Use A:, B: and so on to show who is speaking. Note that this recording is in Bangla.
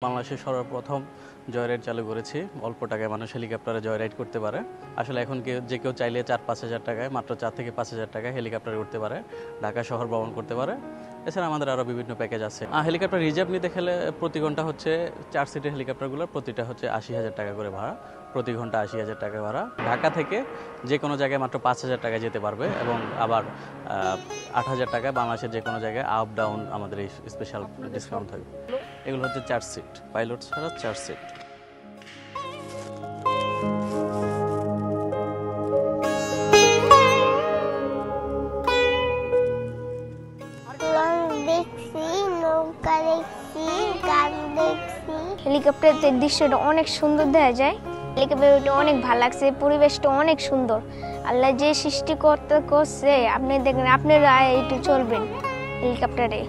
A: বাংলাদেশের সর্বপ্রথম জয়রাইড চালু করেছি। অল্প টাকায় মানুষ হেলিকপ্টারে জয়রাইড করতে পারে। আসলে এখন যে কেউ চাইলে 4-5 হাজার টাকায়, মাত্র 4 থেকে 5 হাজার টাকায় হেলিকপ্টারে উঠতে পারে, ঢাকা শহর ভ্রমণ করতে পারে। এছাড়া আমাদের আরও বিভিন্ন প্যাকেজ আছে। হেলিকপ্টার রিজার্ভ নিতে গেলে প্রতি ঘন্টা হচ্ছে 4 সিটের হেলিকপ্টারগুলো প্রতিটা হচ্ছে 80,000 টাকা করে ভাড়া, প্রতি ঘন্টা 80,000 টাকা ভাড়া। ঢাকা থেকে যে কোনো জায়গায় মাত্র 5,000 টাকা যেতে পারবে এবং আবার 8,000 টাকা বাংলাদেশের যে কোনো জায়গায় আপ ডাউন আমাদের এই স্পেশাল ডিসকাউন্ট থাকবে। এগুলো হচ্ছে 4 সিট, পাইলট ছাড়া 4 সিট।
B: হেলিকপ্টারের দৃশ্যটা অনেক সুন্দর দেখা যায়। হেলিকপ্টারটা অনেক ভালো লাগছে, পরিবেশটা অনেক সুন্দর। আল্লাহ যে সৃষ্টি করছে আপনি দেখেন, আপনারা একটু চলবেন হেলিকপ্টারে।